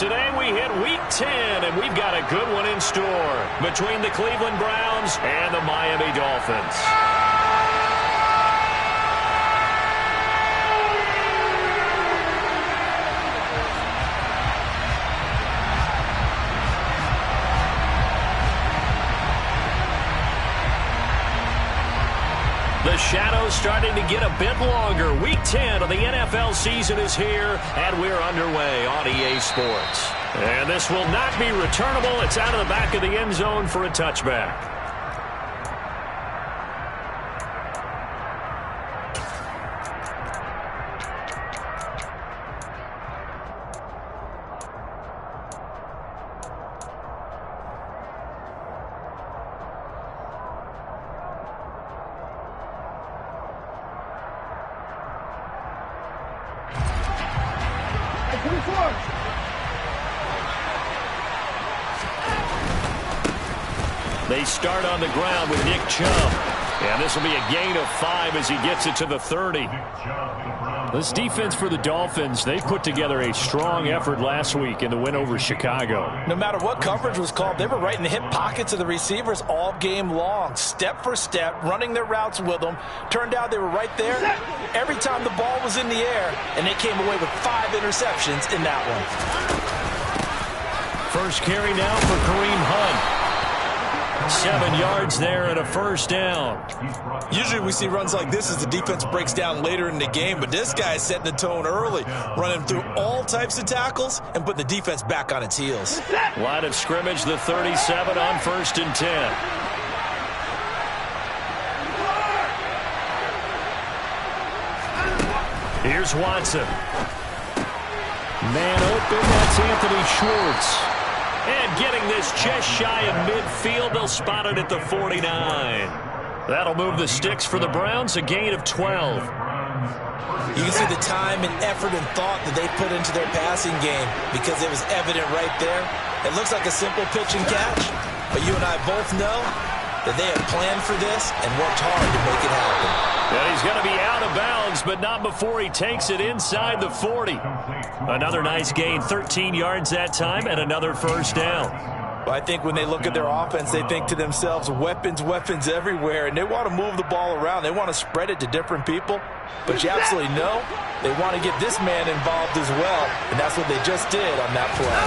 Today we hit Week 10, and we've got a good one in store between the Cleveland Browns and the Miami Dolphins. The shadow's starting to get a bit longer. Week 10 of the NFL season is here, and we're underway on EA Sports. And this will not be returnable. It's out of the back of the end zone for a touchback. They start on the ground with Nick Chubb. And this will be a gain of 5 as he gets it to the 30. This defense for the Dolphins, they put together a strong effort last week in the win over Chicago. No matter what coverage was called, they were right in the hip pockets of the receivers all game long. Step for step, running their routes with them. Turned out they were right there every time the ball was in the air, and they came away with 5 interceptions in that one. First carry now for Kareem Hunt. 7 yards there and a first down. Usually we see runs like this as the defense breaks down later in the game, but this guy is setting the tone early, running through all types of tackles and putting the defense back on its heels. Line of scrimmage, the 37 on 1st and 10. Here's Watson. Man open, that's Anthony Schwartz. And getting this just shy of midfield, they'll spot it at the 49. That'll move the sticks for the Browns, a gain of 12. You can see the time and effort and thought that they put into their passing game because it was evident right there. It looks like a simple pitch and catch, but you and I both know that they have planned for this and worked hard to make it happen. And he's going to be out of bounds, but not before he takes it inside the 40. Another nice gain, 13 yards that time, and another first down. Well, I think when they look at their offense, they think to themselves, weapons, weapons everywhere, and they want to move the ball around. They want to spread it to different people, but you absolutely know they want to get this man involved as well, and that's what they just did on that play.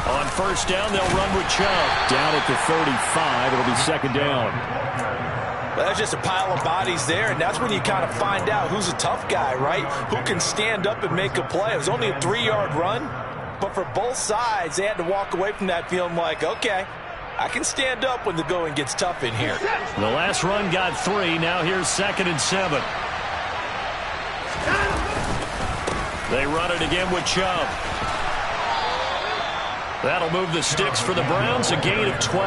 On first down, they'll run with Chubb. Down at the 35, it'll be second down. Well, that's just a pile of bodies there, and that's when you kind of find out who's a tough guy, right? Who can stand up and make a play. It was only a 3-yard run, but for both sides, they had to walk away from that feeling like, okay, I can stand up when the going gets tough in here. The last run got 3. Now here's 2nd and 7. They run it again with Chubb. That'll move the sticks for the Browns, a gain of 12.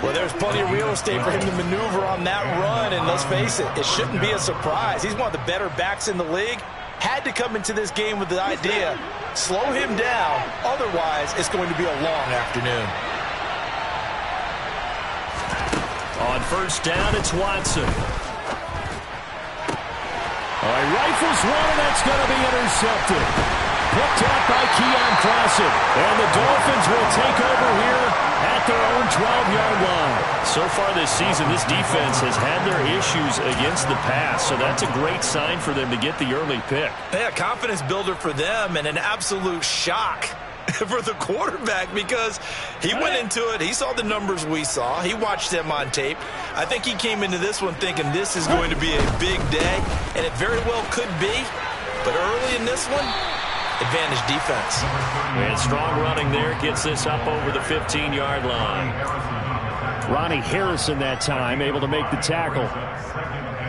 Well, there's plenty of real estate for him to maneuver on that run, and let's face it, it shouldn't be a surprise. He's one of the better backs in the league. Had to come into this game with the idea, slow him down, otherwise it's going to be a long afternoon. On first down, it's Watson. All right, rifles one, and that's going to be intercepted. Picked up by Keon Classic. And the Dolphins will take over here at their own 12-yard line. So far this season, this defense has had their issues against the pass, so that's a great sign for them to get the early pick. Yeah, confidence builder for them and an absolute shock for the quarterback because he went into it. He saw the numbers we saw. He watched them on tape. I think he came into this one thinking this is going to be a big day, and it very well could be. But early in this one, advantage defense. And strong running there gets this up over the 15-yard line. Ronnie Harrison that time able to make the tackle.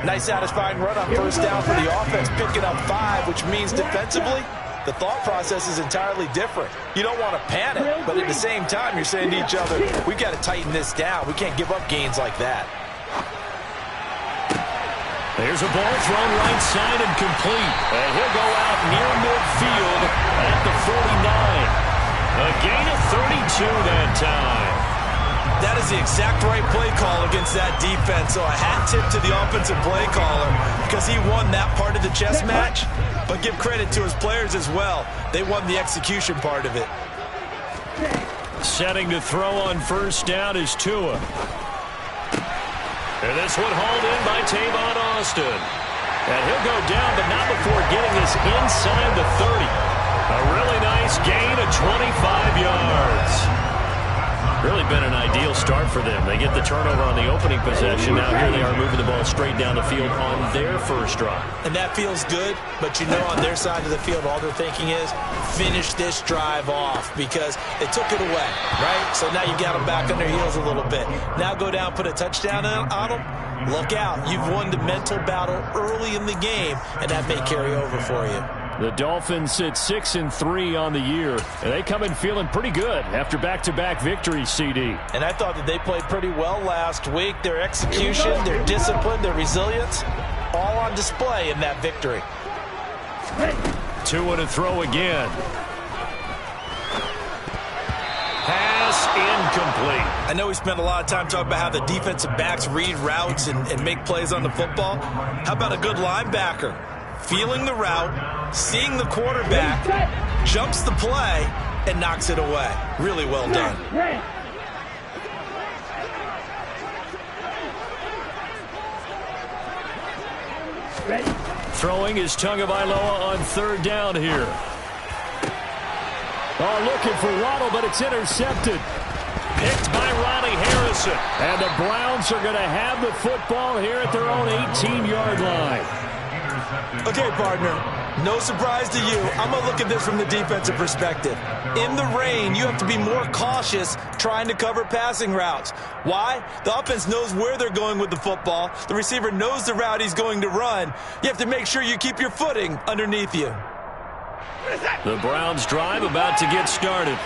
Nice satisfying run on first down for the offense, picking up 5, which means defensively, the thought process is entirely different. You don't want to panic, but at the same time, you're saying to each other, we've got to tighten this down. We can't give up gains like that. There's a ball thrown right side and complete. And he'll go out near midfield at the 49. A gain of 32 that time. That is the exact right play call against that defense. So a hat tip to the offensive play caller because he won that part of the chess match. But give credit to his players as well. They won the execution part of it. Setting to throw on first down is Tua. And this one hauled in by Tavon Austin. And he'll go down, but not before getting this inside the 30. A really nice gain of 25 yards. Really been an ideal start for them. They get the turnover on the opening possession. Now here they are moving the ball straight down the field on their first drive. And that feels good, but you know on their side of the field all they're thinking is finish this drive off because they took it away, right? So now you got them back on their heels a little bit. Now go down, put a touchdown on them. Look out. You've won the mental battle early in the game, and that may carry over for you. The Dolphins sit 6-3 on the year, and they come in feeling pretty good after back-to-back victories, CD. And I thought that they played pretty well last week. Their execution, their discipline, their resilience, all on display in that victory. Tua to throw again. Pass incomplete. I know we spent a lot of time talking about how the defensive backs read routes and make plays on the football. How about a good linebacker? Feeling the route, seeing the quarterback, jumps the play, and knocks it away. Really well done. Throwing is Tagovailoa on third down here. Oh, looking for Waddle, but it's intercepted. Picked by Ronnie Harrison. And the Browns are going to have the football here at their own 18-yard line. Okay, partner, no surprise to you. I'm going to look at this from the defensive perspective. In the rain, you have to be more cautious trying to cover passing routes. Why? The offense knows where they're going with the football. The receiver knows the route he's going to run. You have to make sure you keep your footing underneath you. The Browns drive about to get started.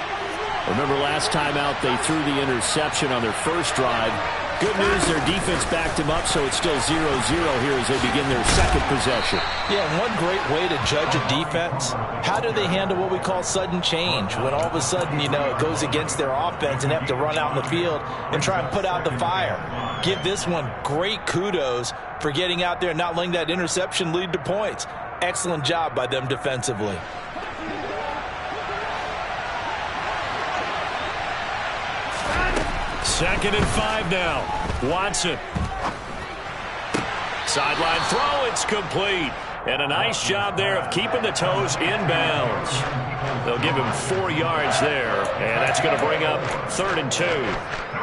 Remember last time out they threw the interception on their first drive. Good news, their defense backed him up, so it's still 0-0 here as they begin their second possession. Yeah, and one great way to judge a defense, how do they handle what we call sudden change? When all of a sudden, you know, it goes against their offense and they have to run out in the field and try and put out the fire. Give this one great kudos for getting out there and not letting that interception lead to points. Excellent job by them defensively. Second and 5 now. Watson. Sideline throw, it's complete. And a nice job there of keeping the toes in bounds. They'll give him 4 yards there, and that's going to bring up 3rd and 2.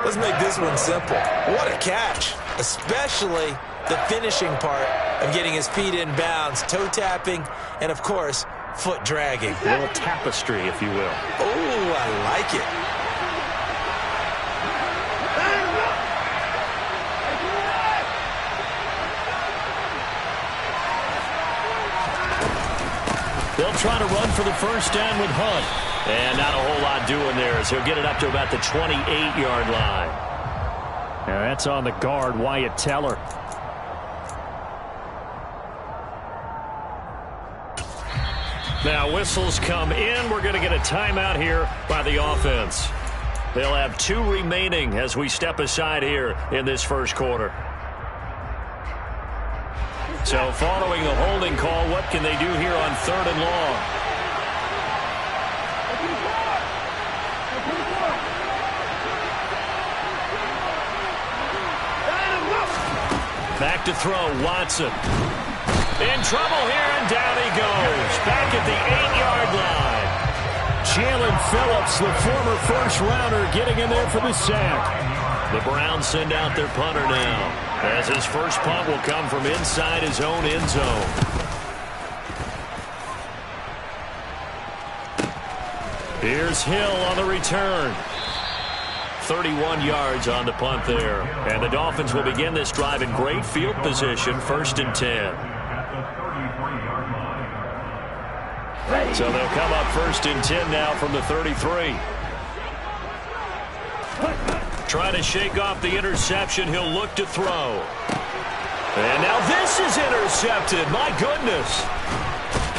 Let's make this one simple. What a catch, especially the finishing part of getting his feet in bounds, toe tapping, and, of course, foot dragging. A little tapestry, if you will. Oh, I like it. They'll try to run for the first down with Hunt. And not a whole lot doing there as he'll get it up to about the 28-yard line. Now that's on the guard, Wyatt Teller. Now whistles come in. We're going to get a timeout here by the offense. They'll have 2 remaining as we step aside here in this first quarter. So following a holding call, what can they do here on 3rd and long? Back to throw, Watson. In trouble here, and down he goes. Back at the 8-yard line. Jalen Phillips, the former first-rounder, getting in there for the sack. The Browns send out their punter now, as his first punt will come from inside his own end zone. Here's Hill on the return. 31 yards on the punt there. And the Dolphins will begin this drive in great field position, 1st and 10. So they'll come up 1st and 10 now from the 33. Trying to shake off the interception. He'll look to throw. And now this is intercepted. My goodness.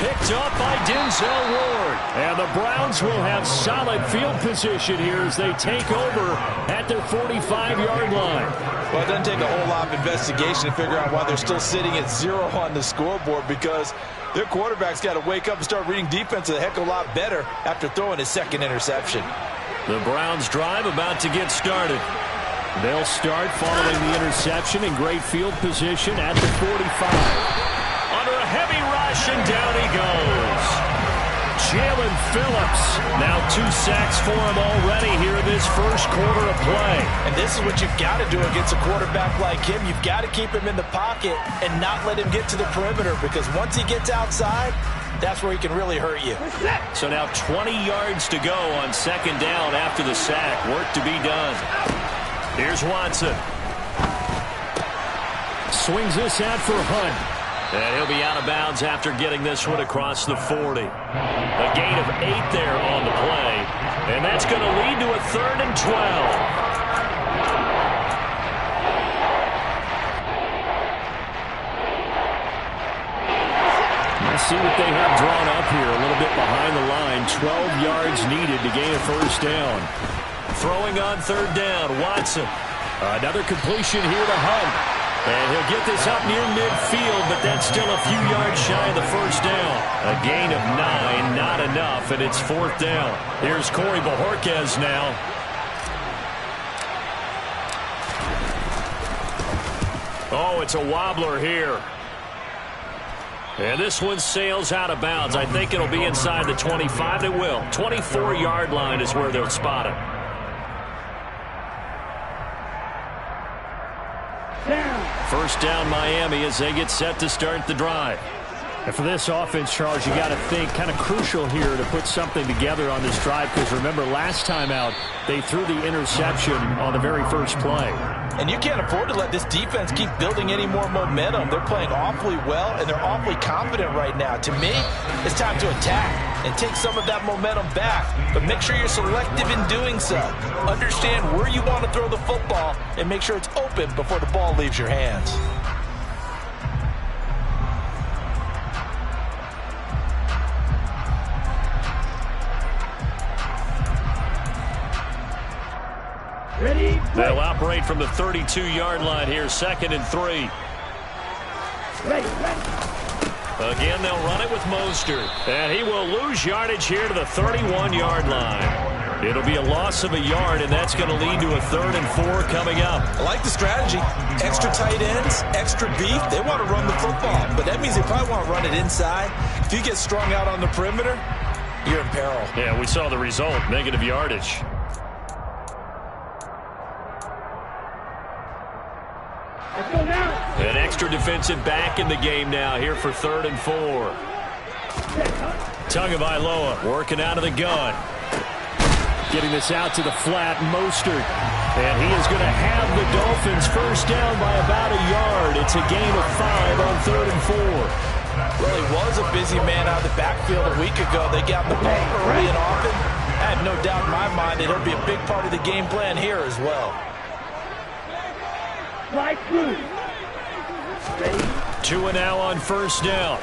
Picked up by Denzel Ward. And the Browns will have solid field position here as they take over at their 45-yard line. Well, it doesn't take a whole lot of investigation to figure out why they're still sitting at 0 on the scoreboard, because their quarterback's got to wake up and start reading defense a heck of a lot better after throwing his second interception. The Browns drive about to get started. They'll start following the interception in great field position at the 45. Under a heavy rush, and down he goes. Jalen Phillips. Now 2 sacks for him already here in this first quarter of play. And this is what you've got to do against a quarterback like him. You've got to keep him in the pocket and not let him get to the perimeter, because once he gets outside, that's where he can really hurt you. So now 20 yards to go on second down after the sack. Work to be done. Here's Watson. Swings this out for Hunt. And he'll be out of bounds after getting this one across the 40. A gain of 8 there on the play. And that's going to lead to a 3rd and 12. See what they have drawn up here a little bit behind the line. 12 yards needed to gain a first down. Throwing on 3rd down, Watson. Another completion here to Hunt. And he'll get this up near midfield, but that's still a few yards shy of the first down. A gain of 9, not enough, and it's 4th down. Here's Corey Bojorquez now. Oh, it's a wobbler here. And this one sails out of bounds. I think it'll be inside the 25. It will. 24-yard line is where they'll spot it. First down, Miami, as they get set to start the drive. And for this offense, Charles, you got to think kind of crucial here to put something together on this drive, because remember, last time out, they threw the interception on the very first play. And you can't afford to let this defense keep building any more momentum. They're playing awfully well, and they're awfully confident right now. To me, it's time to attack and take some of that momentum back. But make sure you're selective in doing so. Understand where you want to throw the football and make sure it's open before the ball leaves your hands. They'll operate from the 32-yard line here, 2nd and 3. Again, they'll run it with Mostert. And he will lose yardage here to the 31-yard line. It'll be a loss of a yard, and that's going to lead to a 3rd and 4 coming up. I like the strategy. Extra tight ends, extra beef. They want to run the football, but that means they probably want to run it inside. If you get strung out on the perimeter, you're in peril. Yeah, we saw the result, negative yardage. An extra defensive back in the game now here for 3rd and 4. Tagovailoa working out of the gun. Getting this out to the flat, Mostert. And he is going to have the Dolphins first down by about a yard. It's a gain of 5 on 3rd and 4. Well, he was a busy man out of the backfield a week ago. They got him the ball early and often. I have no doubt in my mind that he'll be a big part of the game plan here as well. 2 and now on first down.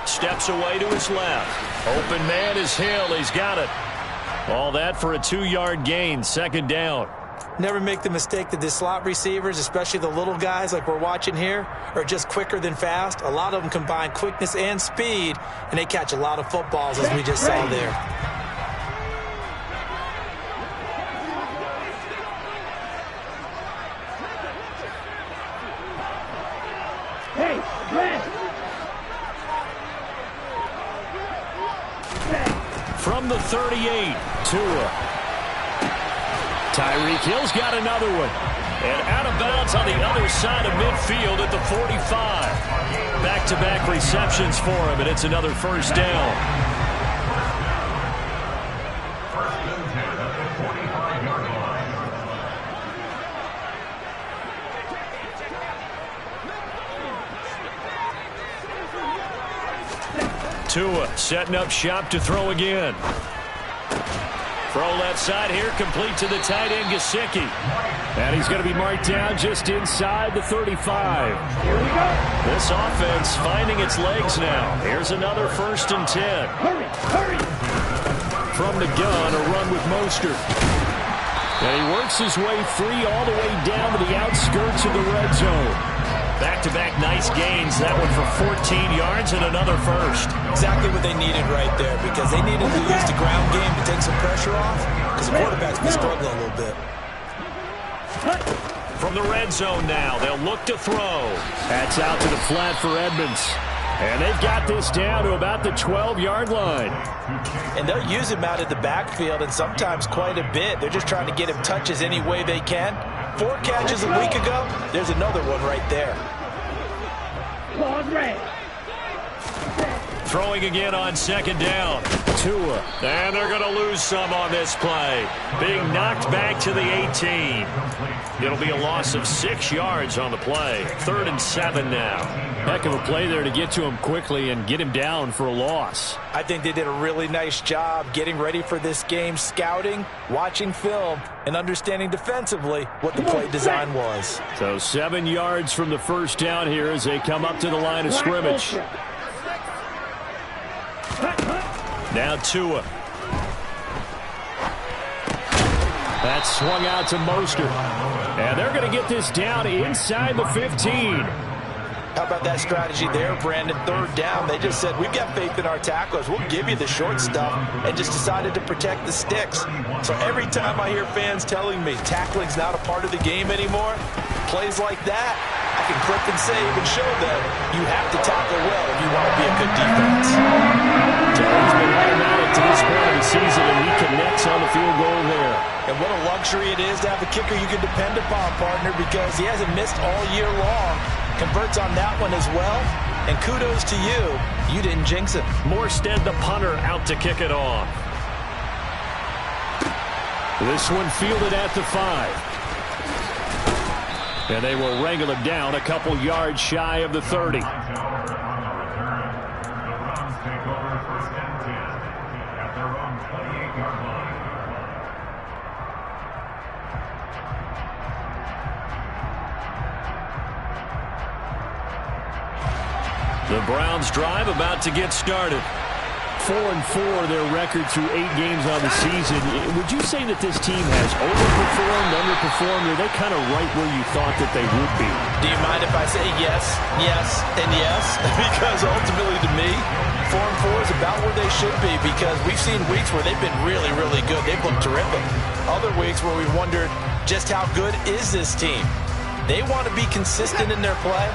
Steps away to his left. Open man is Hill. He's got it. All that for a 2-yard gain. 2nd down. Never make the mistake that the slot receivers, especially the little guys like we're watching here, are just quicker than fast. A lot of them combine quickness and speed, and they catch a lot of footballs, as we just saw there. From the 38, Tua. Tyreek Hill's got another one. And out of bounds on the other side of midfield at the 45. Back-to-back receptions for him, and it's another first down. Tua setting up shop to throw again. Throw left side here, complete to the tight end, Gesicki. And he's going to be marked down just inside the 35. This offense finding its legs now. Here's another 1st and 10. Hurry. From the gun, a run with Mostert. And he works his way free all the way down to the outskirts of the red zone. Back-to-back nice gains. That one for 14 yards and another first. Exactly what they needed right there, because they needed to use the ground game to take some pressure off, because the quarterback's been struggling a little bit. From the red zone now, they'll look to throw. That's out to the flat for Edmonds. And they've got this down to about the 12-yard line. And they'll use him out of the backfield, and sometimes quite a bit. They're just trying to get him touches any way they can. 4 catches a week ago. There's another one right there. Throwing again on 2nd down. Tua. And they're going to lose some on this play. Being knocked back to the 18. It'll be a loss of 6 yards on the play. 3rd and 7 now. Heck of a play there to get to him quickly and get him down for a loss. I think they did a really nice job getting ready for this game, scouting, watching film, and understanding defensively what the play design was. So 7 yards from the first down here as they come up to the line of scrimmage. Now Tua. That's swung out to Mostert. And they're going to get this down inside the 15. How about that strategy there, Brandon? 3rd down. They just said, we've got faith in our tacklers. We'll give you the short stuff, and just decided to protect the sticks. So every time I hear fans telling me tackling's not a part of the game anymore, plays like that, I can clip and save and show them you have to tackle well if you want to be a good defense. So he's been automatic to this point of the season, and he connects on the field goal there. And what a luxury it is to have a kicker you can depend upon, partner, because he hasn't missed all year long. Converts on that one as well. And kudos to you. You didn't jinx it. Morstead, the punter, out to kick it off. This one fielded at the 5. And they will wrangle him down a couple yards shy of the 30. The Browns drive about to get started. 4-4 their record through 8 games on the season. Would you say that this team has overperformed, underperformed, or are they kind of right where you thought that they would be? Do you mind if I say yes, yes, and yes? Because ultimately to me, 4-4 is about where they should be, because we've seen weeks where they've been really, really good. They've looked terrific. Other weeks where we wondered just how good is this team. They want to be consistent in their play.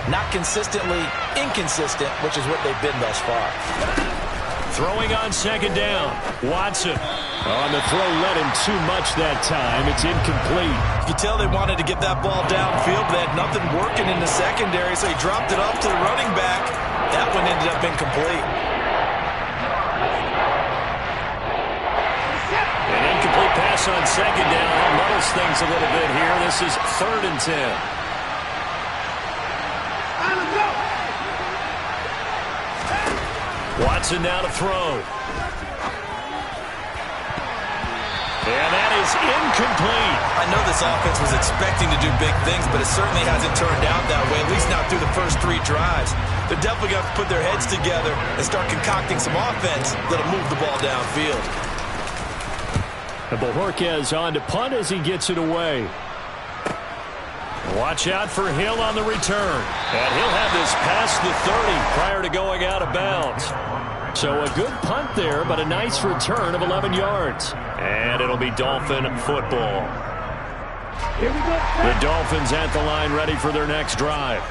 Not consistently inconsistent, which is what they've been thus far. Throwing on 2nd down. Watson. On the throw, led him too much that time. It's incomplete. You can tell they wanted to get that ball downfield, but they had nothing working in the secondary, so he dropped it off to the running back. That one ended up incomplete. An incomplete pass on 2nd down. That muddles things a little bit here. This is 3rd and 10. Watson now to throw. And that is incomplete. I know this offense was expecting to do big things, but it certainly hasn't turned out that way, at least not through the first 3 drives. They're definitely going to put their heads together and start concocting some offense that'll move the ball downfield. And Bojorquez on to punt as he gets it away. Watch out for Hill on the return. And he'll have this past the 30 prior to going out of bounds. So a good punt there, but a nice return of 11 yards. And it'll be Dolphin football. Here we go. The Dolphins at the line ready for their next drive.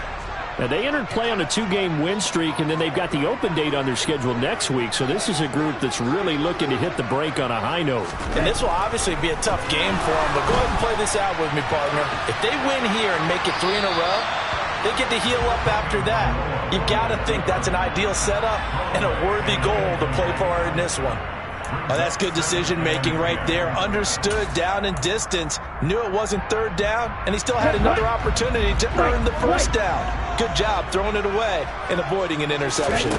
Now, they entered play on a 2-game win streak, and then they've got the open date on their schedule next week. So this is a group that's really looking to hit the break on a high note. And this will obviously be a tough game for them, but go ahead and play this out with me, partner. If they win here and make it 3 in a row, they get to heal up after that. You've got to think that's an ideal setup and a worthy goal to play for in this one. Now, that's good decision-making right there. Understood down and distance. Knew it wasn't 3rd down, and he still had another opportunity to earn the first down. Good job throwing it away and avoiding an interception.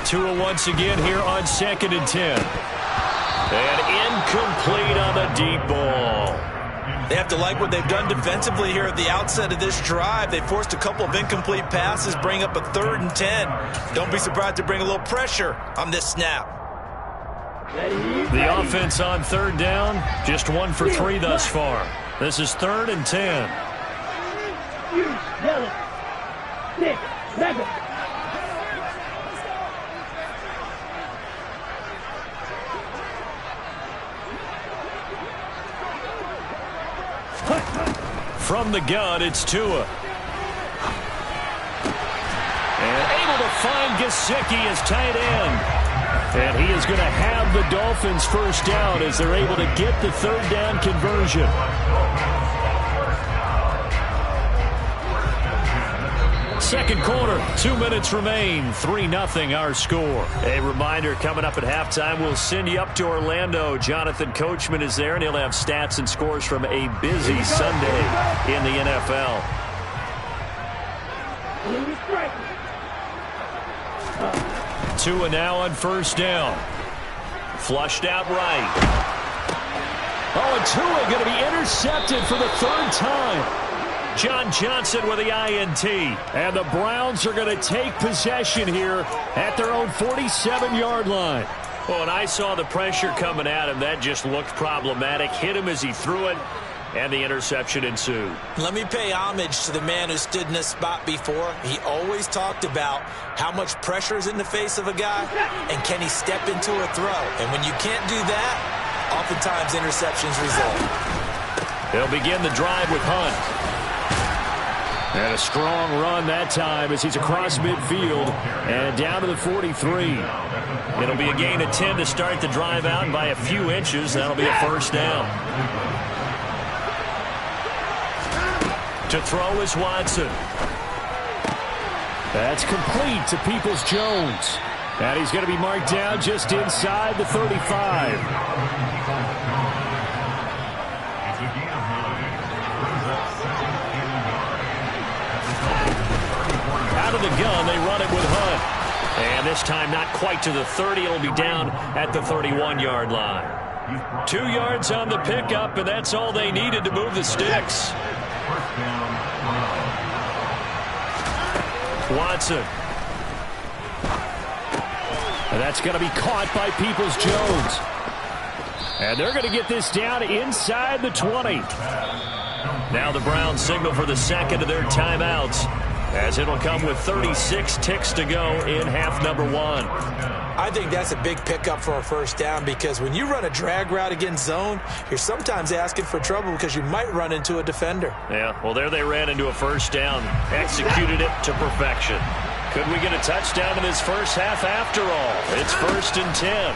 Tua once again here on 2nd and 10. And deep ball. They have to like what they've done defensively here at the outset of this drive. They forced a couple of incomplete passes, bring up a 3rd and 10. Don't be surprised to bring a little pressure on this snap. The offense on 3rd down, just 1 for 3 thus far. This is 3rd and 10. From the gun, it's Tua. And able to find Gesicki as tight end. And he is going to have the Dolphins first down as they're able to get the 3rd down conversion. Second quarter, 2 minutes remain. 3-0 our score. A reminder, coming up at halftime, we'll send you up to Orlando. Jonathan Coachman is there, and he'll have stats and scores from a busy Sunday in the NFL. Tua now on 1st down. Flushed out right. Oh, and Tua going to be intercepted for the 3rd time. John Johnson with the INT. And the Browns are going to take possession here at their own 47-yard line. Well, when I saw the pressure coming at him, that just looked problematic. Hit him as he threw it, and the interception ensued. Let me pay homage to the man who stood in this spot before. He always talked about how much pressure is in the face of a guy, and can he step into a throw. And when you can't do that, oftentimes interceptions result. They'll begin the drive with Hunt. And a strong run that time as he's across midfield and down to the 43. It'll be a gain of 10 to start the drive out, and by a few inches, that'll be a 1st down. To throw is Watson. That's complete to Peoples-Jones. And he's going to be marked down just inside the 35. Out of the gun, they run it with Hunt. And this time not quite to the 30. It'll be down at the 31-yard line. 2 yards on the pickup, and that's all they needed to move the sticks. Watson. And that's going to be caught by Peoples-Jones. And they're going to get this down inside the 20. Now the Browns signal for the second of their timeouts, as it'll come with 36 ticks to go in half number 1. I think that's a big pickup for a 1st down, because when you run a drag route against zone, you're sometimes asking for trouble because you might run into a defender. Yeah, well, there they ran into a 1st down. Executed it to perfection. Could we get a touchdown in this first half after all? It's 1st and 10.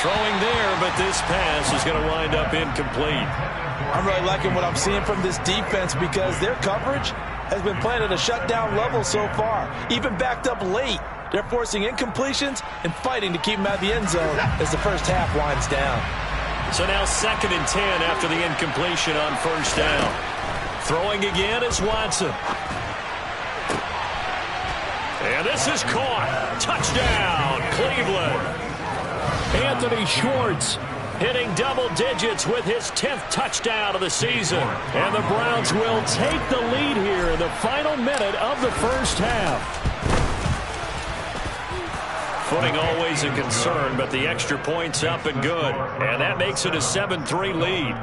Throwing there, but this pass is going to wind up incomplete. I'm really liking what I'm seeing from this defense, because their coverage has been playing at a shutdown level so far. Even backed up late, they're forcing incompletions and fighting to keep them out of the end zone as the first half winds down. So now 2nd and 10 after the incompletion on 1st down. Throwing again is Watson. And this is caught. Touchdown, Cleveland. Anthony Schwartz hitting double digits with his 10th touchdown of the season. And the Browns will take the lead here in the final minute of the first half. Footing always a concern, but the extra point's up and good. And that makes it a 7-3 lead.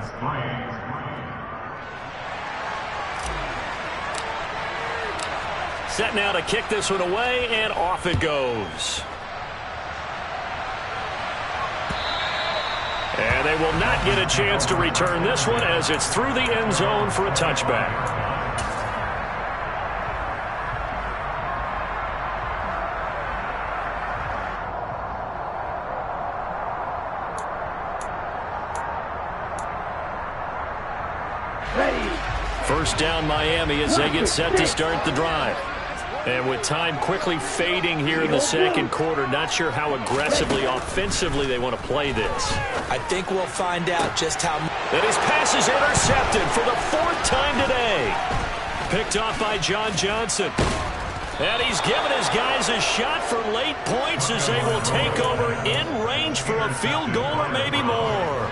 Set now to kick this one away, and off it goes. And they will not get a chance to return this one, as it's through the end zone for a touchback. First down Miami as they get set to start the drive. And with time quickly fading here in the second quarter, not sure how aggressively, offensively they want to play this. I think we'll find out just how. And his pass is intercepted for the 4th time today. Picked off by John Johnson. And he's given his guys a shot for late points as they will take over in range for a field goal or maybe more.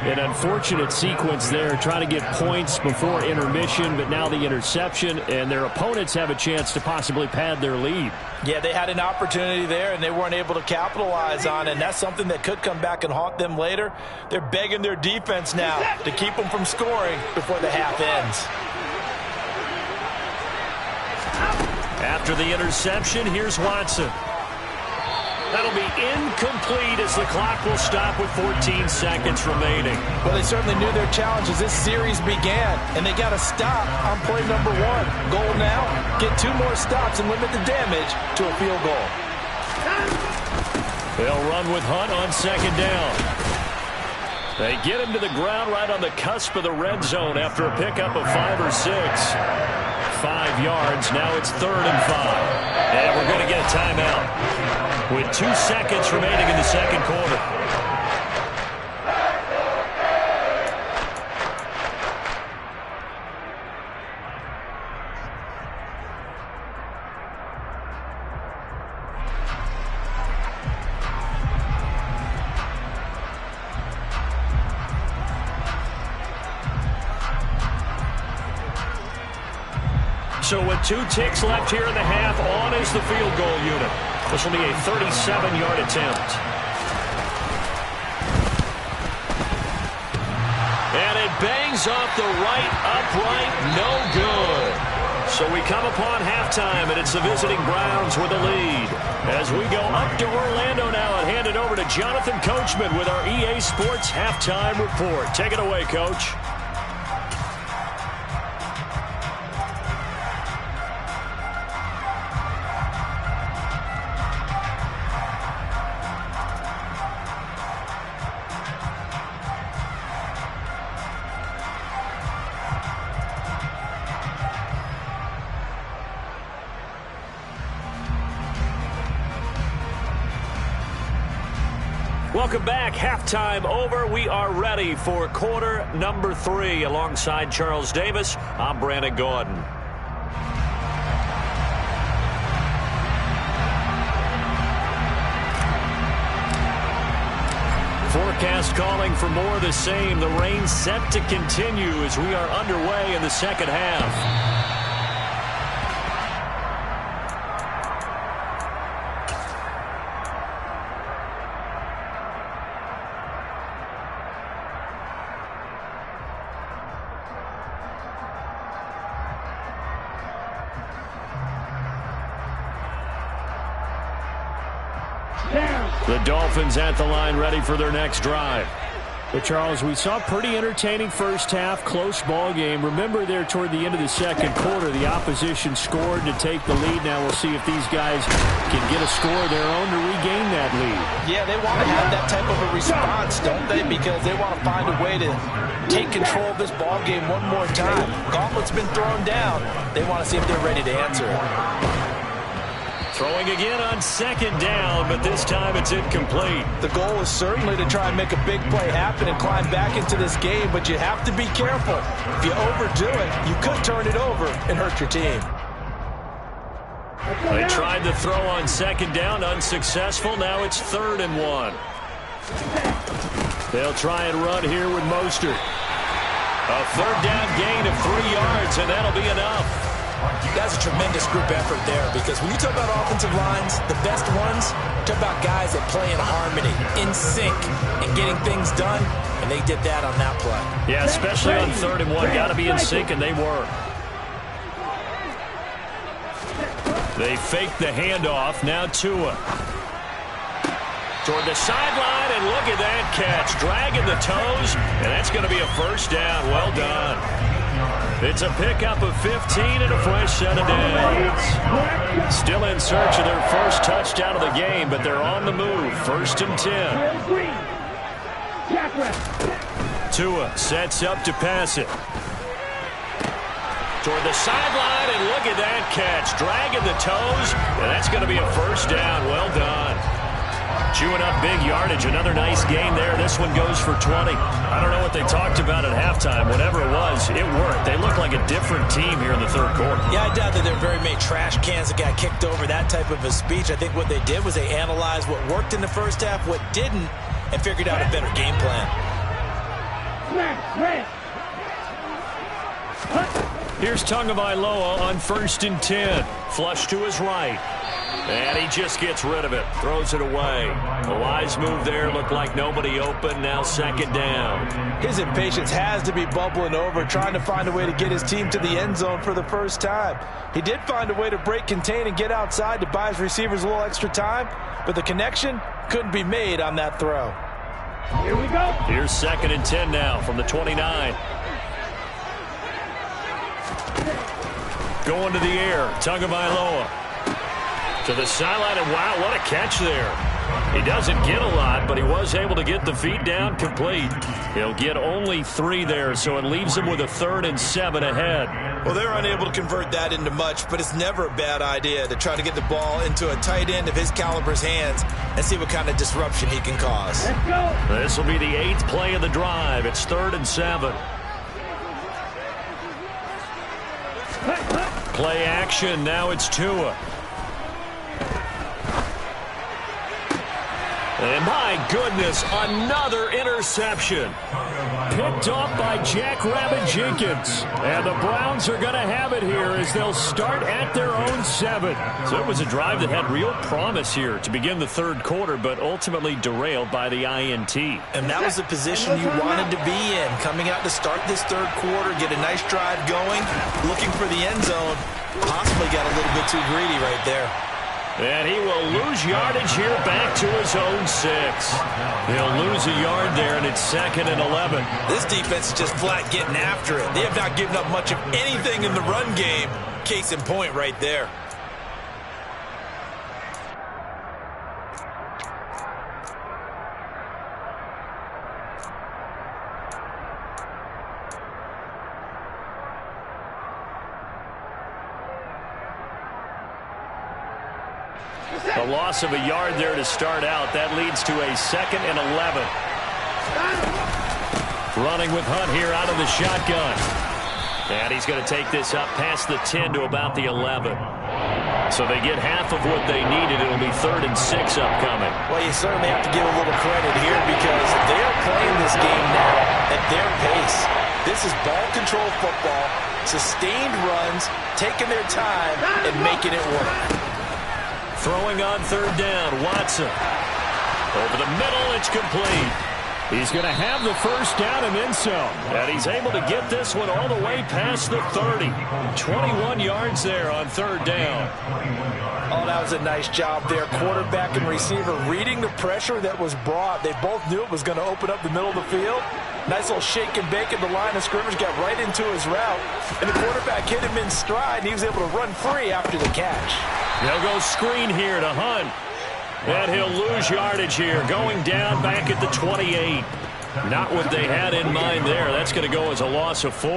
An unfortunate sequence there, trying to get points before intermission, but now the interception, and their opponents have a chance to possibly pad their lead. Yeah, they had an opportunity there, and they weren't able to capitalize on it, and that's something that could come back and haunt them later. They're begging their defense now to keep them from scoring before the half ends. After the interception, here's Watson. That'll be incomplete as the clock will stop with 14 seconds remaining. Well, they certainly knew their challenge as this series began, and they got to stop on play number 1. Goal now, get 2 more stops and limit the damage to a field goal. They'll run with Hunt on second down. They get him to the ground right on the cusp of the red zone after a pickup of 5 or 6. 5 yards, now it's 3rd and 5. And we're going to get a timeout with 2 seconds remaining in the second quarter. So with 2 ticks left here in the half, on is the field goal unit. This will be a 37-yard attempt. And it bangs off the right upright, no good. So we come upon halftime, and it's the visiting Browns with a lead. As we go up to Orlando now and hand it over to Jonathan Coachman with our EA Sports Halftime Report. Take it away, Coach. Welcome back. Halftime over. We are ready for quarter number 3. Alongside Charles Davis, I'm Brandon Gordon. Forecast calling for more of the same. The rain set to continue as we are underway in the second half. The Dolphins at the line ready for their next drive. But Charles, we saw a pretty entertaining first half, close ball game. Remember there toward the end of the second quarter, the opposition scored to take the lead. Now we'll see if these guys can get a score of their own to regain that lead. Yeah, they want to have that type of a response, don't they? Because they want to find a way to take control of this ball game one more time. Gauntlet's been thrown down. They want to see if they're ready to answer it. Throwing again on second down, but this time it's incomplete. The goal is certainly to try and make a big play happen and climb back into this game, but you have to be careful. If you overdo it, you could turn it over and hurt your team. They tried to throw on second down, unsuccessful. Now it's 3rd and 1. They'll try and run here with Mostert. A 3rd down gain of 3 yards, and that'll be enough. That's a tremendous group effort there, because when you talk about offensive lines, the best ones, talk about guys that play in harmony, in sync, and getting things done, and they did that on that play. Yeah, especially on 3rd and 1. Got to be in sync, and they were. They faked the handoff. Now Tua. Toward the sideline, and look at that catch. Dragging the toes, and that's going to be a first down. Well done. It's a pickup of 15 and a fresh set of downs. Still in search of their first touchdown of the game, but they're on the move. 1st and 10. Tua sets up to pass it. Toward the sideline, and look at that catch. Dragging the toes, and that's going to be a first down. Well done. Chewing up big yardage. Another nice gain there. This one goes for 20. I don't know what they talked about at halftime. Whatever it was, it worked. They look like a different team here in the third quarter. Yeah, I doubt that there are very many trash cans that got kicked over, that type of a speech. I think what they did was they analyzed what worked in the first half, what didn't, and figured out a better game plan. Here's Tagovailoa on 1st and 10. Flush to his right. And he just gets rid of it. Throws it away. A wise move there. Looked like nobody open. Now 2nd down. His impatience has to be bubbling over, trying to find a way to get his team to the end zone for the first time. He did find a way to break contain and get outside to buy his receivers a little extra time, but the connection couldn't be made on that throw. Here we go. Here's 2nd and 10 now from the 29. Going to the air. Tagovailoa to the sideline, and wow, what a catch there. He doesn't get a lot, but he was able to get the feet down complete. He'll get only 3 there, so it leaves him with a 3rd and 7 ahead. Well, they're unable to convert that into much, but it's never a bad idea to try to get the ball into a tight end of his caliber's hands and see what kind of disruption he can cause. Let's go. This will be the 8th play of the drive. It's 3rd and 7. Play action. Now it's Tua. And my goodness, another interception. Picked off by Jackrabbit Jenkins. And the Browns are going to have it here as they'll start at their own 7. So it was a drive that had real promise here to begin the third quarter, but ultimately derailed by the INT. And that was the position you wanted to be in. Coming out to start this third quarter, get a nice drive going, looking for the end zone. Possibly got a little bit too greedy right there. And he will lose yardage here back to his own 6. He'll lose a yard there, and it's 2nd and 11. This defense is just flat getting after it. They have not given up much of anything in the run game. Case in point right there. A loss of a yard there to start out. That leads to a 2nd and 11. Running with Hunt here out of the shotgun. And he's going to take this up past the 10 to about the 11. So they get half of what they needed. It'll be 3rd and 6 upcoming. Well, you certainly have to give a little credit here because they're playing this game now at their pace. This is ball control football, sustained runs, taking their time, and making it work. Throwing on 3rd down, Watson. Over the middle, it's complete. He's going to have the first down and then some. And he's able to get this one all the way past the 30. 21 yards there on 3rd down. Oh, that was a nice job there. Quarterback and receiver reading the pressure that was brought. They both knew it was going to open up the middle of the field. Nice little shake and bake at the line of scrimmage, got right into his route. And the quarterback hit him in stride, and he was able to run free after the catch. They'll go screen here to Hunt. And he'll lose yardage here, going down back at the 28. Not what they had in mind there. That's going to go as a loss of 4.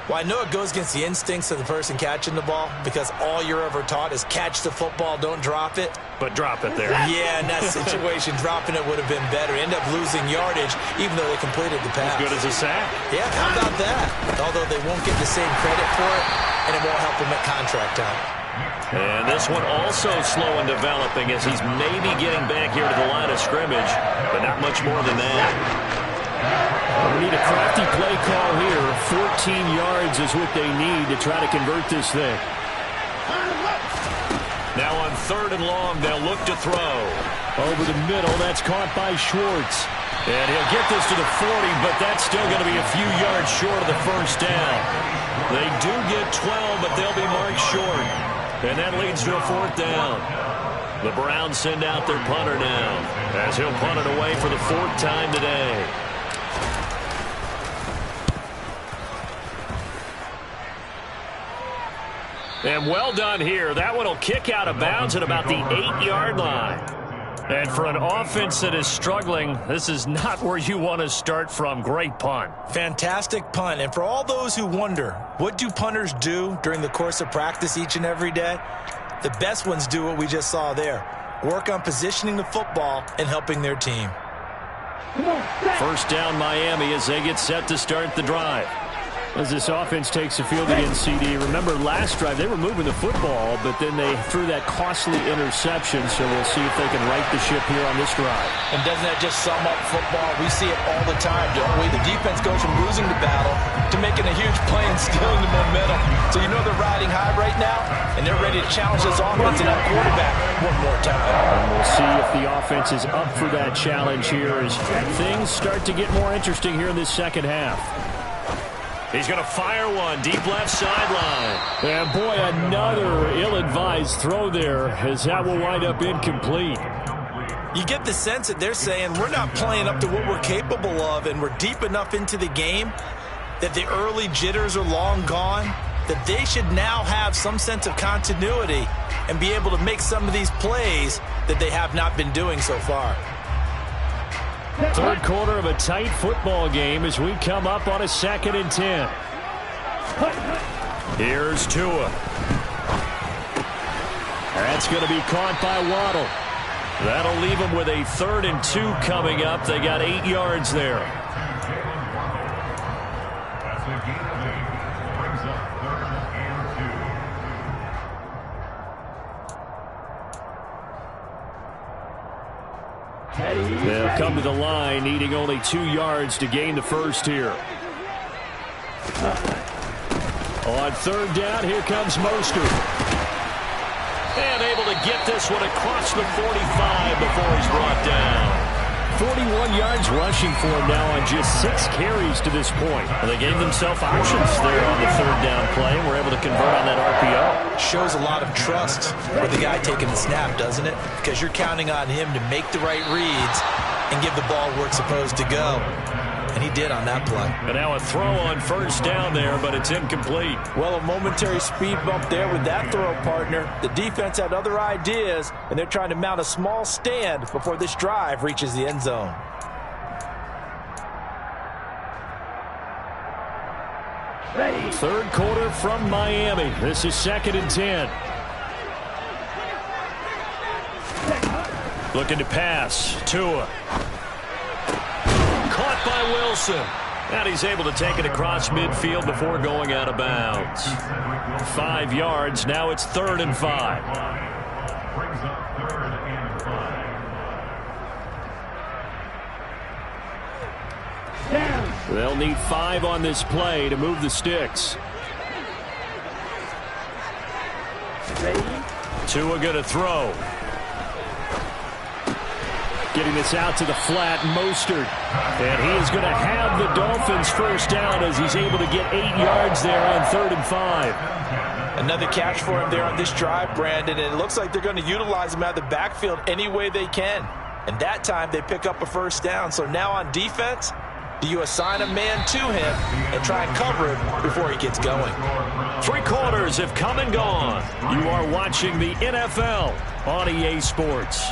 Well, I know it goes against the instincts of the person catching the ball because all you're ever taught is catch the football, don't drop it. But drop it there. Yeah, in that situation, dropping it would have been better. End up losing yardage, even though they completed the pass. As good as a sack. Yeah, how about that? Although they won't get the same credit for it, and it won't help them at contract time. And this one also slow in developing as he's maybe getting back here to the line of scrimmage, but not much more than that. We need a crafty play call here. 14 yards is what they need to try to convert this thing. Now on 3rd and long, they'll look to throw. Over the middle, that's caught by Schwartz. And he'll get this to the 40, but that's still going to be a few yards short of the first down. They do get 12, but they'll be marked short. And that leads to a 4th down. The Browns send out their punter now, as he'll punt it away for the 4th time today. And well done here. That one will kick out of bounds at about the 8-yard line. And for an offense that is struggling, this is not where you want to start from. Great punt. Fantastic punt. And for all those who wonder, what do punters do during the course of practice each and every day? The best ones do what we just saw there. work on positioning the football and helping their team. First down Miami as they get set to start the drive. As this offense takes the field against CD. Remember last drive they were moving the football, but then they threw that costly interception, so we'll see if they can right the ship here on this drive. And doesn't that just sum up football? We see it all the time, don't we? The defense goes from losing the battle to making a huge play and stealing the momentum. So you know they're riding high right now, and they're ready to challenge this offense and that quarterback one more time. And we'll see if the offense is up for that challenge here as things start to get more interesting here in this second half. He's going to fire one deep left sideline. And boy, another ill-advised throw there as that will wind up incomplete. You get the sense that they're saying we're not playing up to what we're capable of, and we're deep enough into the game that the early jitters are long gone, that they should now have some sense of continuity and be able to make some of these plays that they have not been doing so far. Third quarter of a tight football game as we come up on a 2nd and 10. Here's Tua. That's going to be caught by Waddle. That'll leave them with a 3rd and 2 coming up. They got 8 yards there. They'll come to the line, needing only 2 yards to gain the first here. On 3rd down, here comes Mostert. And able to get this one across the 45 before he's brought down. 41 yards rushing for him now on just 6 carries to this point. And they gave themselves options there on the 3rd down play and were able to convert on that RPO. Shows a lot of trust with the guy taking the snap, doesn't it? Because you're counting on him to make the right reads and give the ball where it's supposed to go. And he did on that play. And now a throw on 1st down there, but it's incomplete. Well, a momentary speed bump there with that throw, partner. The defense had other ideas, and they're trying to mount a small stand before this drive reaches the end zone. Third quarter from Miami. This is 2nd and 10. Looking to pass. Tua. Caught by Wilson. And he's able to take it across midfield before going out of bounds. 5 yards. Now it's 3rd and 5. They'll need 5 on this play to move the sticks. Tua going to throw. Getting this out to the flat, Mostert. And he is going to have the Dolphins first down as he's able to get 8 yards there on 3rd and 5. Another catch for him there on this drive, Brandon. And it looks like they're going to utilize him out of the backfield any way they can. And that time they pick up a first down. So now on defense, do you assign a man to him and try and cover him before he gets going? 3 quarters have come and gone. You are watching the NFL on EA Sports.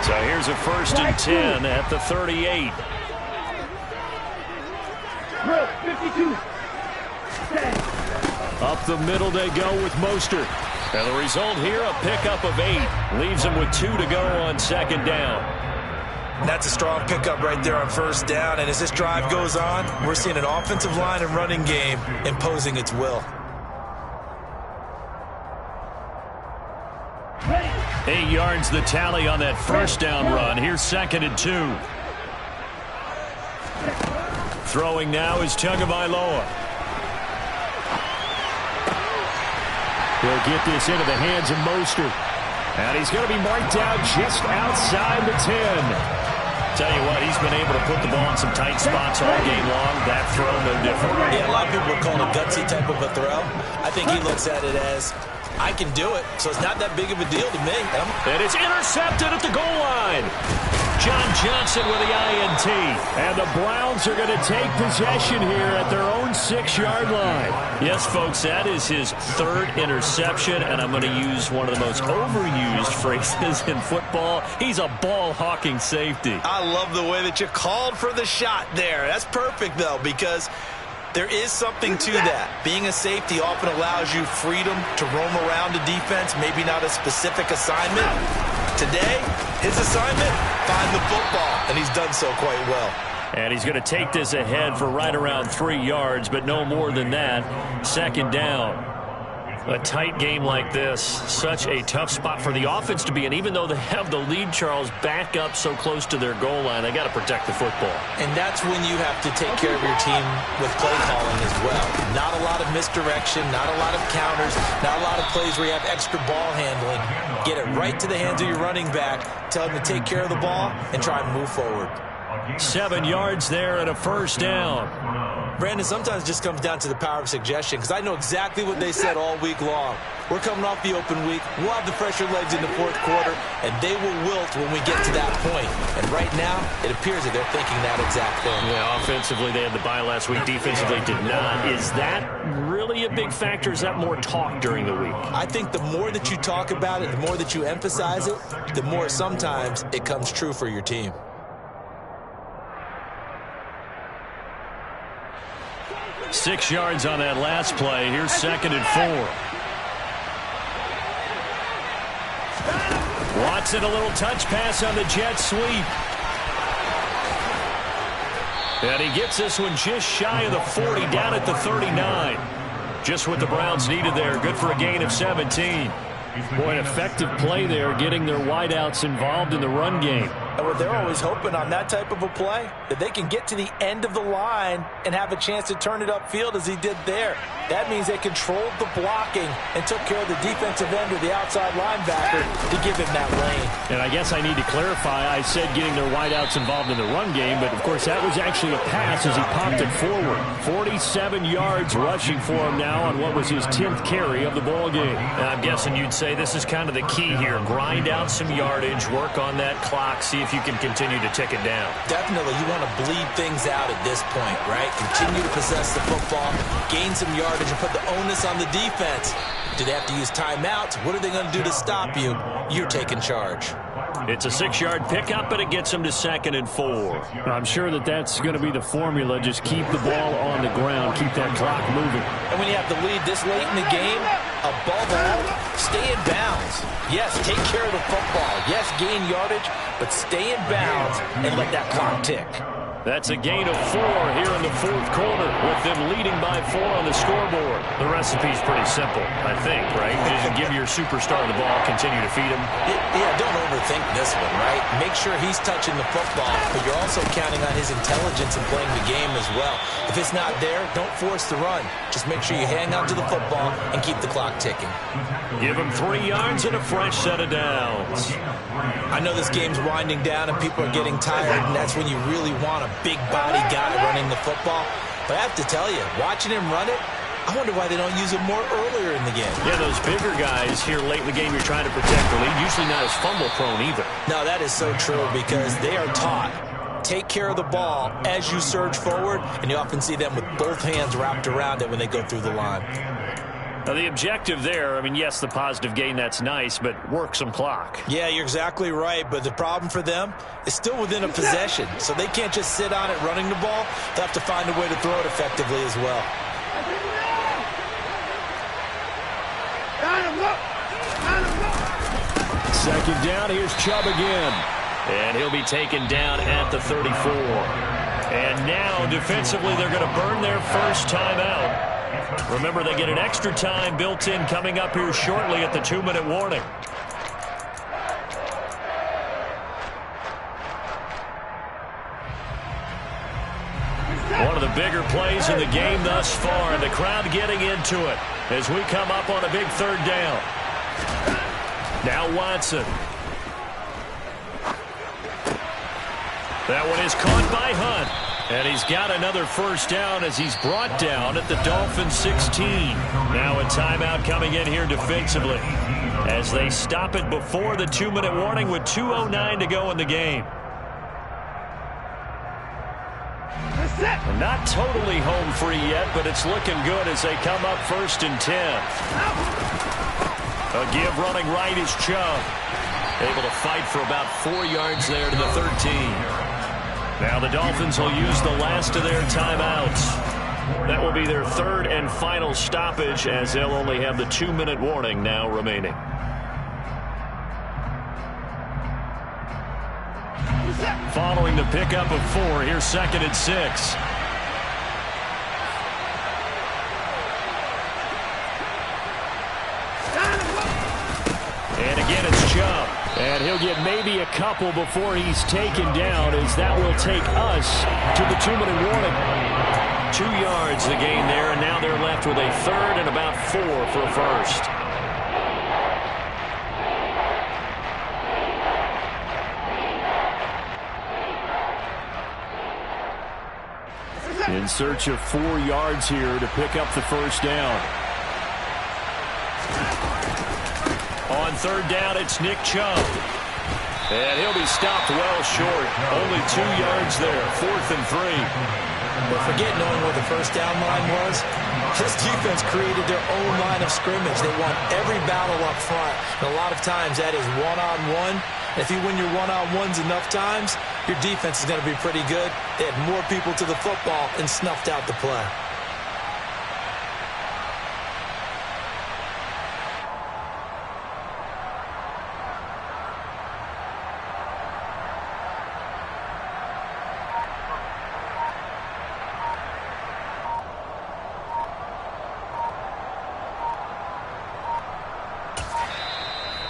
So here's a 1st and 10 at the 38. 52. Up the middle they go with Mostert. And the result here, a pickup of 8. Leaves them with 2 to go on 2nd down. That's a strong pickup right there on 1st down. And as this drive goes on, we're seeing an offensive line and running game imposing its will. 8 yards the tally on that 1st down run. Here's 2nd and 2. Throwing now is Tagovailoa. He'll get this into the hands of Mostert. And he's going to be marked down just outside the 10. Tell you what, he's been able to put the ball in some tight spots all game long. That throw, no different. Yeah, a lot of people would call it a gutsy type of a throw. I think he looks at it as, I can do it, so it's not that big of a deal to me. And it's intercepted at the goal line. John Johnson with the INT. And the Browns are going to take possession here at their own 6-yard line. Yes, folks, that is his 3rd interception, and I'm going to use one of the most overused phrases in football. He's a ball-hawking safety. I love the way that you called for the shot there. That's perfect, though, because There is something to that. Being a safety often allows you freedom to roam around the defense, maybe not a specific assignment. Today, his assignment, find the football, and he's done so quite well. And he's going to take this ahead for right around 3 yards, but no more than that. Second down. A tight game like this, such a tough spot for the offense to be in. Even though they have the lead, Charles, back up so close to their goal line, they got to protect the football. And that's when you have to take care of your team with play calling as well. Not a lot of misdirection, not a lot of counters, not a lot of plays where you have extra ball handling. Get it right to the hands of your running back, tell him to take care of the ball, and try and move forward. 7 yards there and a first down. Brandon, sometimes it just comes down to the power of suggestion, because I know exactly what they said all week long. We're coming off the open week. We'll have the fresher legs in the fourth quarter, and they will wilt when we get to that point. And right now, it appears that they're thinking that exact thing. Yeah, offensively, they had the bye last week. Defensively, did not. Is that really a big factor? Is that more talk during the week? I think the more that you talk about it, the more that you emphasize it, the more sometimes it comes true for your team. 6 yards on that last play. Here's 2nd and 4. Watson, a little touch pass on the jet sweep. And he gets this one just shy of the 40, down at the 39. Just what the Browns needed there. Good for a gain of 17. Boy, an effective play there, getting their wideouts involved in the run game. And what they're always hoping on that type of a play, that they can get to the end of the line and have a chance to turn it upfield as he did there. That means they controlled the blocking and took care of the defensive end or the outside linebacker to give him that lane. And I guess I need to clarify, I said getting their wideouts involved in the run game, but of course that was actually a pass as he popped it forward. 47 yards rushing for him now on what was his 10th carry of the ball game. And I'm guessing you'd say this is kind of the key here. Grind out some yardage, work on that clock, see if you can continue to tick it down. Definitely, you want to bleed things out at this point, right? Continue to possess the football, gain some yardage, and put the onus on the defense. Do they have to use timeouts? What are they going to do to stop you? You're taking charge. It's a 6-yard pickup, but it gets them to 2nd and 4. I'm sure that that's going to be the formula. Just keep the ball on the ground, keep that clock moving. And when you have the lead this late in the game, above all, stay in bounds. Yes, take care of the football. Yes, gain yardage, but stay in bounds and let that clock tick. That's a gain of 4 here in the fourth quarter, with them leading by 4 on the scoreboard. The recipe's pretty simple, I think, right? Just give your superstar the ball, continue to feed him. Yeah, don't overthink this one, right? Make sure he's touching the football, but you're also counting on his intelligence in playing the game as well. If it's not there, don't force the run. Just make sure you hang on to the football and keep the clock ticking. Give him 3 yards and a fresh set of downs. I know this game's winding down and people are getting tired, and that's when you really want a big body guy running the football. But I have to tell you, watching him run it, I wonder why they don't use him more earlier in the game. Yeah, those bigger guys here late in the game, you're trying to protect the lead, usually not as fumble prone either. No, that is so true because they are taught. Take care of the ball as you surge forward, and you often see them with both hands wrapped around it when they go through the line. Now, the objective there, I mean, yes, the positive gain, that's nice, but work some clock. Yeah, you're exactly right, but the problem for them is still within a possession, so they can't just sit on it running the ball. They'll have to find a way to throw it effectively as well. Second down, here's Chubb again. And he'll be taken down at the 34. And now, defensively, they're going to burn their first timeout. Remember, they get an extra time built in coming up here shortly at the 2-minute warning. One of the bigger plays in the game thus far, and the crowd getting into it as we come up on a big 3rd down. Now Watson. That one is caught by Hunt. And he's got another first down as he's brought down at the Dolphins 16. Now a timeout coming in here defensively as they stop it before the 2-minute warning with 2:09 to go in the game. And not totally home free yet, but it's looking good as they come up 1st and 10. A give running right is Chubb. Able to fight for about 4 yards there to the 13. Now the Dolphins will use the last of their timeouts. That will be their third and final stoppage, as they'll only have the 2-minute warning now remaining. Following the pickup of 4, here's 2nd and 6. And again, it's Chubb. And he'll get maybe a couple before he's taken down, as that will take us to the 2-minute warning. 2 yards the gain there, and now they're left with a 3rd and about 4 for a first. In search of 4 yards here to pick up the first down. On 3rd down, it's Nick Chubb. And he'll be stopped well short. Only 2 yards there. 4th and 3. But forget knowing where the first down line was. This defense created their own line of scrimmage. They won every battle up front. And a lot of times that is one-on-one. If you win your one-on-ones enough times, your defense is going to be pretty good. They had more people to the football and snuffed out the play.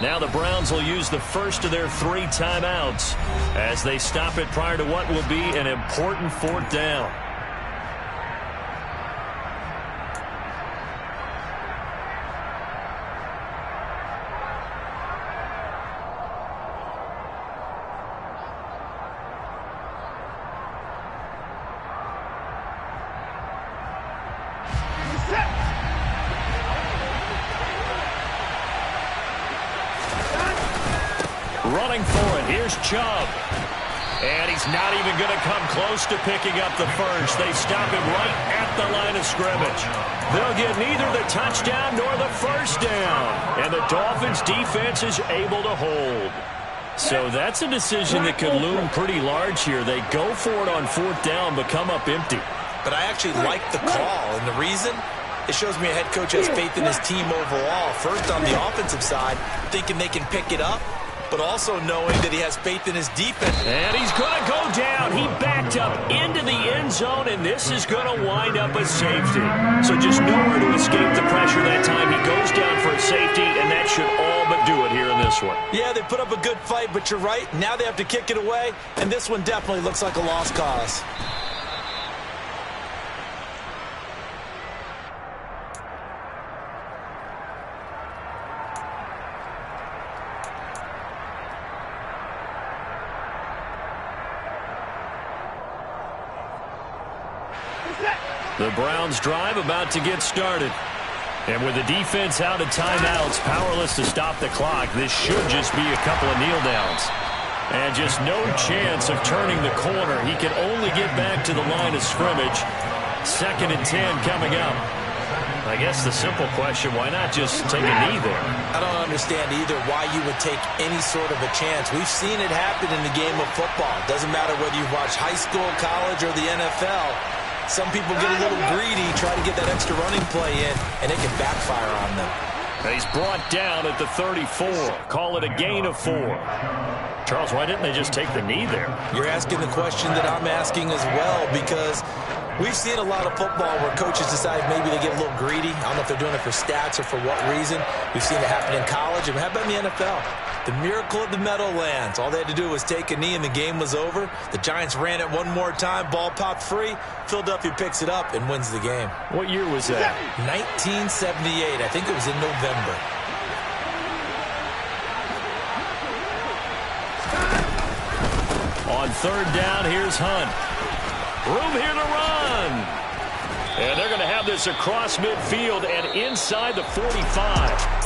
Now the Browns will use the first of their 3 timeouts as they stop it prior to what will be an important 4th down. Running for it. Here's Chubb. And he's not even going to come close to picking up the first. They stop him right at the line of scrimmage. They'll get neither the touchdown nor the first down. And the Dolphins' defense is able to hold. So that's a decision that could loom pretty large here. They go for it on 4th down, but come up empty. But I actually like the call, and the reason? It shows me a head coach has faith in his team overall. First, on the offensive side, thinking they can pick it up, but also knowing that he has faith in his defense. And he's going to go down. He backed up into the end zone, and this is going to wind up a safety. So just nowhere to escape the pressure that time. He goes down for a safety, and that should all but do it here in this one. Yeah, they put up a good fight, but you're right. Now they have to kick it away, and this one definitely looks like a lost cause. The Browns drive about to get started. And with the defense out of timeouts, powerless to stop the clock, this should just be a couple of kneel downs. And just no chance of turning the corner. He can only get back to the line of scrimmage. 2nd and 10 coming up. I guess the simple question, why not just take a knee there? I don't understand either why you would take any sort of a chance. We've seen it happen in the game of football. Doesn't matter whether you watch high school, college, or the NFL. Some people get a little greedy, try to get that extra running play in, and it can backfire on them. He's brought down at the 34. Call it a gain of 4. Charles, why didn't they just take the knee there? You're asking the question that I'm asking as well, because we've seen a lot of football where coaches decide maybe they get a little greedy. I don't know if they're doing it for stats or for what reason. We've seen it happen in college, and how about in the NFL? The miracle of the Meadowlands. All they had to do was take a knee and the game was over. The Giants ran it one more time. Ball popped free. Philadelphia picks it up and wins the game. What year was that? 1978. I think it was in November. On 3rd down, here's Hunt. Room here to run. And they're going to have this across midfield and inside the 45.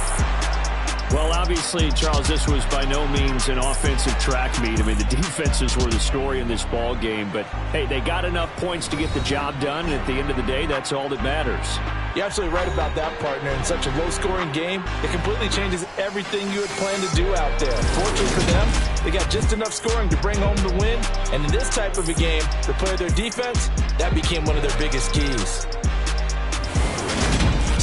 Well, obviously, Charles, this was by no means an offensive track meet. I mean, the defenses were the story in this ball game. But, hey, they got enough points to get the job done. And at the end of the day, that's all that matters. You're absolutely right about that, partner. In such a low-scoring game, it completely changes everything you had planned to do out there. Fortunately for them, they got just enough scoring to bring home the win. And in this type of a game, to play their defense, that became one of their biggest keys.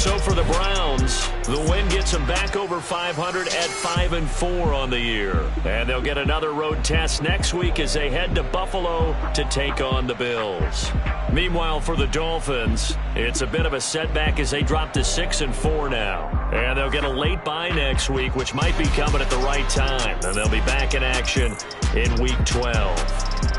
So for the Browns, the win gets them back over 500 at 5-4 on the year. And they'll get another road test next week as they head to Buffalo to take on the Bills. Meanwhile, for the Dolphins, it's a bit of a setback as they drop to 6-4 now. And they'll get a late bye next week, which might be coming at the right time. And they'll be back in action in Week 12.